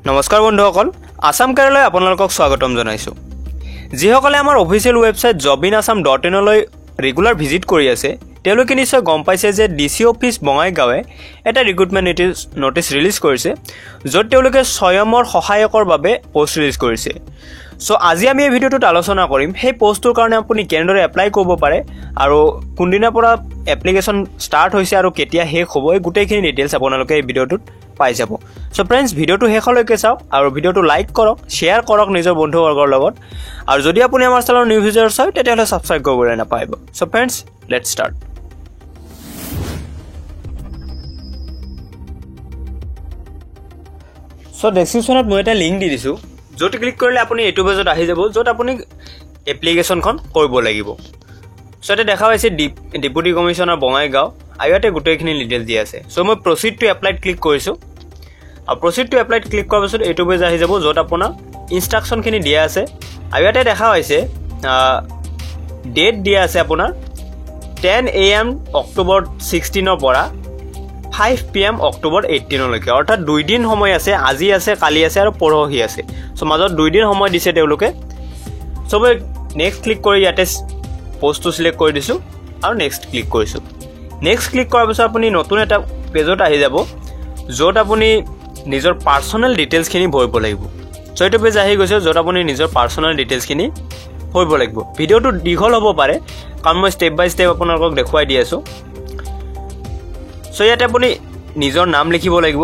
নমস্কাৰ বন্ধুসকল আসাম কেৰালৈ আপোনালোকক স্বাগতম জনাইছো যিসকলে আমাৰ অফিচিয়েল ৱেবছাইট jobinasam.in লৈ ৰেগুলাৰ ভিজিট কৰি আছে তেওঁলোকে নিশ্চয় গম পাইছে যে ডিসি অফিস বঙাইগাঁৱে এটা ৰিক্ৰুটমেন্ট নোটিছ ৰিলিজ কৰিছে য'ত তেওঁলোকে স্বয়মৰ সহায়কৰ বাবে পোষ্ট ৰিলিজ কৰিছে সো আজি আমি এই ভিডিঅ'টোত আলোচনা কৰিম সেই পোষ্টৰ কাৰণে আপুনি কেনেদৰে এপ্লাই কৰিব পাৰে আৰু কোনদিনৰ পৰা এপ্লিকেশন ষ্টাৰ্ট হৈছে আৰু কেতিয়া শেষ হ'ব এই গোটেইখিনি ডিটেইলছ আপোনালোকে এই ভিডিঅ'টোত পাই যাব সো ফ্ৰেন্ডছ ভিডিঅ'টো শেষলৈকে চাওক আৰু ভিডিঅ'টো লাইক কৰক শেয়াৰ কৰক নিজৰ বন্ধুবৰ্গৰ লগত আৰু যদি আপুনি আমাৰ চেনেলৰ নিউ ভিউজাৰ্ছ হয় তেতিয়াহ'লে সাবস্ক্ৰাইব কৰিবলৈ নাপাহৰিব so friends let's start so ডেসক্ৰিপচনত মই এটা লিংক দি দিছো য'ত ক্লিক কৰিলে আপুনি এইটো পেজত আহি যাব য'ত আপুনি এপ্লিকেশনখন কৰিব লাগিব সো এটা দেখা হৈছে ডেপুটি কমিশনাৰ বঙাইগাঁও আৰু ইয়াতে গোটেইখিনি ডিটেইলছ দিয়া আছে সো মই প্ৰসিড টু এপ্লাইত ক্লিক কৰিছো আৰু প্ৰসিড টু এপ্লাইত ক্লিক কৰাৰ পিছত এইটো পেজ আহি যাব য'ত আপোনাৰ ইনষ্ট্ৰাকচনখিনি দিয়া আছে আৰু ইয়াতে দেখা হৈছে ডেট দিয়া আছে আপোনাৰ 10 AM অক্টোবৰ 16 পৰা 5 PM অক্টোবৰ 18 লৈকে অৰ্থাৎ 2 দিন সময় আছে আজি আছে কালি আছে আৰু পৰহি আছে সো মাজত 2 দিন সময় দিছে তেওঁলোকে সো মই নেক্সট ক্লিক কৰি ইয়াতে পোষ্টটো সিলেক্ট কৰি দিছো আৰু নেক্সট ক্লিক কৰিছো নেক্সট ক্লিক কৰাৰ পিছত আপুনি নতুন এটা পেজত আহি যাব য'ত আপুনি নিজৰ পাৰ্সোনাল ডিটেইলছখিনি ভৰিব লাগিব সো এইটো পেজ আহি গৈছে য'ত আপুনি নিজৰ পাৰ্সোনাল ডিটেইলছখিনি ভৰিব লাগিব ভিডিঅ'টো দীঘল হ'ব পাৰে কাৰণ মই ষ্টেপ বাই ষ্টেপ আপোনালোকক দেখুৱাই দি আছো সো ইয়াতে আপুনি নিজৰ নাম লিখিব লাগিব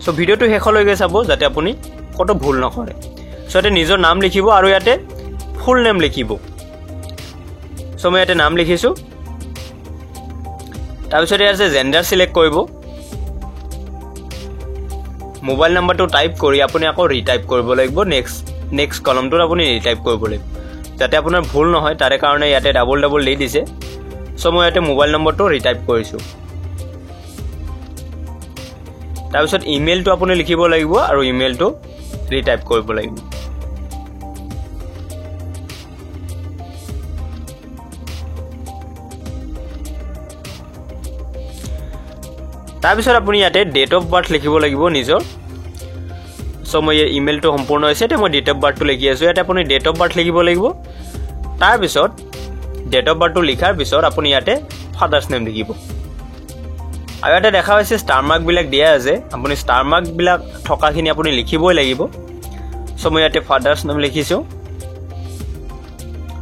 সো ভিডিঅ'টো শেষলৈকে চাব যাতে আপুনি কত ভুল নকৰে সো ইয়াতে নিজৰ নাম লিখিব আৰু ইয়াতে ফুল নেম লিখিব সো মই ইয়াতে নাম লিখিছো তাৰপিছত ইয়াতে জেন্ডাৰ সিলেক্ট কৰিব মোবাইল নাম্বাৰটো টাইপ কৰি আপুনি আকৌ ৰিটাইপ কৰিব লাগিব নেক্সট কলমটোত আপুনি ৰিটাইপ কৰিব লাগিব যাতে আপোনাৰ ভুল নহয় তাৰে কাৰণে ইয়াতে ডাবল দি দিছে সো মই ইয়াতে মোবাইল নম্বৰটো ৰিটাইপ কৰিছো তাৰপিছত ইমেইলটো আপুনি লিখিব লাগিব আৰু ইমেইলটো ৰিটাইপ কৰিব লাগিব তাৰপিছত আপুনি ইয়াতে ডেট অফ বাৰ্থ লিখিব লাগিব নিজৰ সো মই ইমেইলটো সম্পূৰ্ণ হৈছে তে মই ডেট অফ বাৰ্থটো লিখি আছো ইয়াতে আপুনি ডেট অফ বাৰ্থ লিখিব লাগিব তাৰপিছত ডেট অফ বাৰ্থটো লিখাৰ পিছত আপুনি ইয়াতে ফাদাৰ্স নেম লিখিব আৰু ইয়াতে দেখা হৈছে ষ্টাৰ মাৰ্ক বিলাক দিয়া আছে আপুনি ষ্টাৰ মাৰ্ক বিলাক থকাখিনি আপুনি লিখিবই লাগিব সো মই ইয়াতে ফাদাৰ্স নেম লিখিছো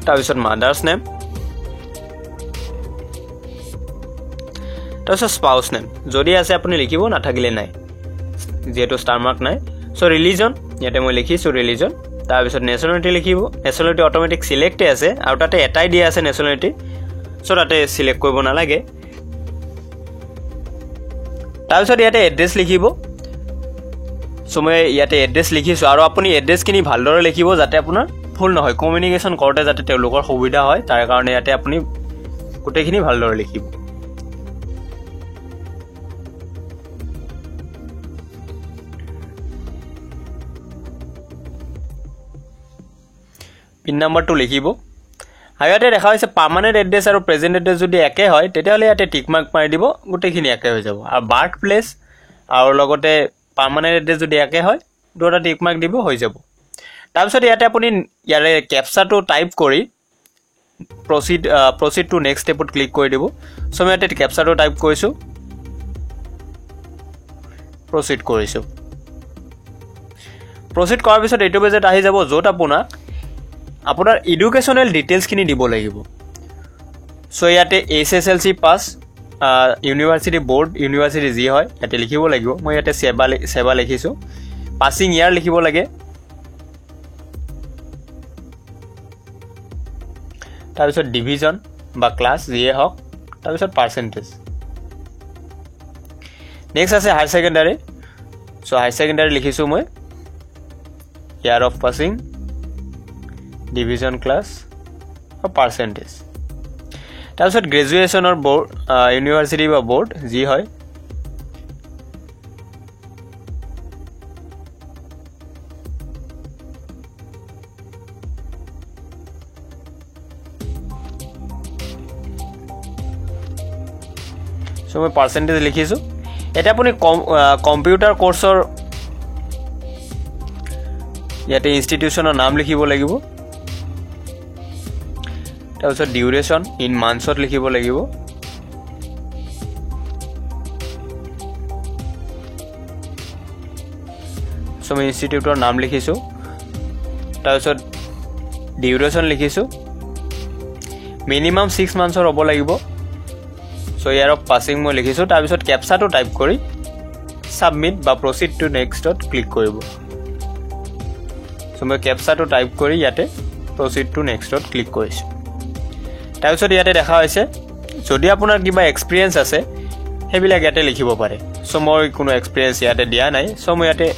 তাৰপিছত মাদাৰ্স নেম তাৰপিছত স্পাউস নেম যদি আছে আপুনি লিখিব নাথাকিলে নাই যেটো ষ্টাৰ মাৰ্ক নাই সো ৰিলিজন ইয়াতে মই লিখিছো ৰিলিজন তাৰপিছত নেশ্যনেলিটি লিখিব নেশ্যনেলিটি অটোমেটিক সিলেক্ট আছে আৰু তাতে এটাই দিয়া আছে নেশ্যনেলিটি সো তাতে সিলেক্ট কৰিব নালাগে তাৰপিছত ইয়াতে এড্ৰেছ লিখিব সো মই ইয়াতে এড্ৰেছ লিখিছো আৰু আপুনি এড্ৰেছখিনি ভালদৰে লিখিব যাতে আপোনাৰ ভুল নহয় কমিউনিকেশ্যন কৰোতে যাতে তেওঁলোকৰ সুবিধা হয় তাৰ কাৰণে ইয়াতে আপুনি গোটেইখিনি ভালদৰে লিখিব পিন নম্বৰটো লিখিব আৰু ইয়াতে দেখা হৈছে পাৰ্মানেন্ট এড্ৰেছ আৰু প্ৰেজেন্ট এড্ৰেছ যদি একে হয় তেতিয়াহ'লে ইয়াতে টিক মাৰ্ক মাৰি দিব গোটেইখিনি একে হৈ যাব আৰু বাৰ্থ প্লেচ আৰু লগতে পাৰ্মানেন্ট এড্ৰেছ যদি একে হয় দুটা টিক মাৰ্ক দিব হৈ যাব তাৰপিছত ইয়াতে আপুনি ইয়াৰে ক্যাপচাটো টাইপ কৰি প্ৰসিড টু নেক্সট ষ্টেপত ক্লিক কৰি দিব সো মই ইয়াতে ক্যাপচাটো টাইপ কৰিছো প্ৰসিড কৰিছো প্ৰসিড কৰাৰ পিছত এইটো পেজত আহি যাব য'ত আপোনাৰ এডুকেশনাল ডিটেইলছখিনি দিব লাগিব সো ইয়াতে SSLC pass university board university যি হয় ইয়াতে লিখিব লাগিব মই ইয়াতে সেৱা লিখিছো পাসিং ইয়াৰ লিখিব লাগে তাৰপিছত ডিভিজন বা ক্লাছ যিয়ে হওক তাৰপিছত পাৰ্চেন্টেজ নেক্সট আছে higher secondary so higher secondary লিখিছো মই year of passing division class আৰু পাৰ্চেন্টেজ তাৰপিছত গ্ৰেজুৱেচনৰ বোৰ্ড ইউনিভাৰ্সিটি বা বোৰ্ড যি হয় সো মই পাৰ্চেন্টেজ লিখিছো এটা আপুনি কম্পিউটাৰ কোৰ্সৰ ইয়াতে ইনষ্টিটিউচনৰ নাম লিখিব লাগিব তাৰপিছত ডিউৰেশ্যন ইন মান্থছত লিখিব লাগিব সো মই ইনষ্টিটিউটৰ নাম লিখিছোঁ তাৰপিছত ডিউৰেশ্যন লিখিছোঁ মিনিমাম 6 মান্থছৰ হ'ব লাগিব সো ইয়াৰ পাছিং মই লিখিছোঁ তাৰপিছত কেপচাটো টাইপ কৰি সাবমিট বা প্ৰসিড টু নেক্সটত ক্লিক কৰিব সো মই কেপচাটো টাইপ কৰি ইয়াতে প্ৰসিড টু নেক্সটত ক্লিক কৰিছোঁ তাৰপিছত ইয়াতে দেখা হৈছে যদি আপোনাৰ কিবা এক্সপিৰিয়েন্স আছে হেবিলাক ইয়াতে লিখিব পাৰে সো মই কোনো এক্সপিৰিয়েন্স ইয়াতে দিয়া নাই সো মই ইয়াতে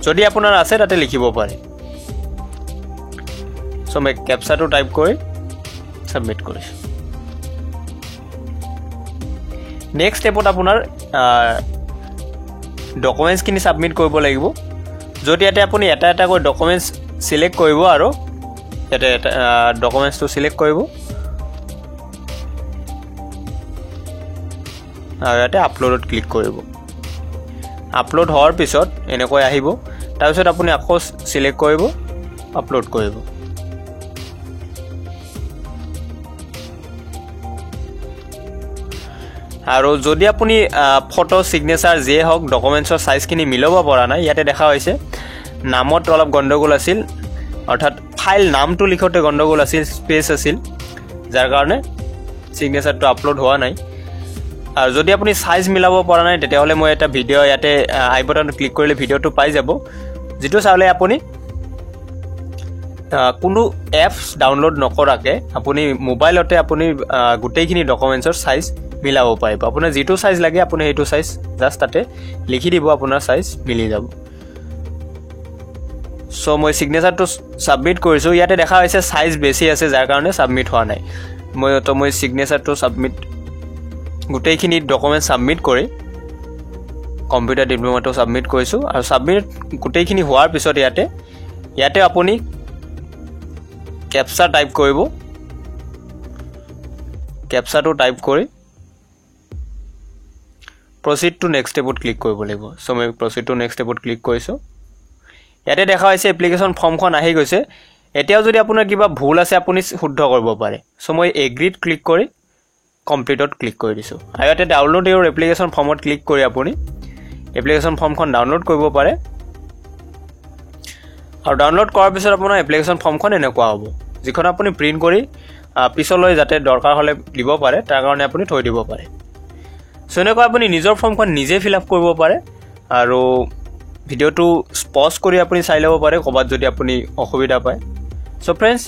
যদি আপোনাৰ আছে তাতে লিখিব পাৰে সো মই কেপচাটো টাইপ কৰি সাবমিট কৰিছোঁ নেক্সট স্টেপত আপোনাৰ ডকুমেন্টছ কিনি সাবমিট কৰিব লাগিব যদি ইয়াতে আপুনি এটা এটা কৈ ডকুমেন্টছ সিলেক্ট কৰিব আৰু ইয়াতে ডকুমেন্টছটো সিলেক্ট কৰিব আৰু ইয়াতে আপলোডত ক্লিক কৰিব আপলোড হোৱাৰ পিছত এনেকৈ আহিব তাৰপিছত আপুনি আকৌ সিলেক্ট কৰিব আপলোড কৰিব আৰু যদি আপুনি ফটো সিগনেচাৰ যে হওক ডকুমেন্টছৰ সাইজখিনি মিলাব পৰা নাই ইয়াতে দেখা হৈছে নামত অলপ গণ্ডগোল আছিল অৰ্থাৎ ফাইল নামটো লিখোতে গণ্ডগোল আছিল স্পেস আছিল যাৰ কাৰণে সিগনেচাৰটো আপলোড হোৱা নাই আৰু যদি আপুনি সাইজ মিলাব পৰা নাই তেতিয়াহলে মই এটা ভিডিও ইয়াতে আই বাটনত ক্লিক কৰিলে ভিডিওটো পাই যাব যেটো চালে আপুনি কোনো এপছ ডাউনলোড নকৰাকে আপুনি মোবাইলতে আপুনি গুটেইখিনি ডকুমেন্টছৰ সাইজ মিলাব পাৰিব আপোনাৰ যেটো সাইজ লাগে আপুনি হেতু সাইজ জাস্ট তাতে লিখি দিব আপোনাৰ সাইজ মিলি যাব সো মই সিগনেচাৰটো সাবমিট কৰিছোঁ ইয়াতে দেখা হৈছে সাইজ বেছি আছে যাৰ কাৰণে সাবমিট হোৱা নাই মই সিগনেচাৰটো সাবমিট গুটেইখিনি ডকুমেন্ট সাবমিট কৰি কম্পিউটাৰ ডিপ্লোমাটো সাবমিট কৰিছোঁ আৰু সাবমিট গুটেইখিনি হোৱাৰ পিছত ইয়াতে আপুনি কেপচা টাইপ কৰিব কেপচাটো টাইপ কৰি proceed to next stepত ক্লিক কৰিব লাগিব সো মই proceed to next stepত ক্লিক কৰিছোঁ ইয়াতে দেখা হৈছে এপ্লিকেশন ফৰ্মখন আহি গৈছে এতিয়াও যদি আপোনাৰ কিবা ভুল আছে আপুনি শুদ্ধ কৰিব পাৰে সো মই এগ্ৰিত ক্লিক কৰি কমপ্লিটত ক্লিক কৰি দিছোঁ আৰু ইয়াতে ডাউনলোড ইউৰ এপ্লিকেশন ফৰ্মত ক্লিক কৰি আপুনি এপ্লিকেশন ফৰ্মখন ডাউনলোড কৰিব পাৰে আৰু ডাউনলোড কৰাৰ পিছত আপোনাৰ এপ্লিকেশন ফৰ্মখন এনেকুৱা হ'ব যিখন আপুনি প্ৰিন্ট কৰি পিছলৈ যাতে দৰকাৰ হলে দিব পাৰে তাৰ কাৰণে আপুনি থৈ দিব পাৰে সো এনেকৈ আপুনি নিজৰ ফৰ্মখন নিজে ফিল আপ কৰিব পাৰে আৰু ভিডিওটো পজ কৰি আপুনি চাই ল'ব পাৰে কবাত যদি আপুনি অসুবিধা পায় সো ফ্ৰেন্ডস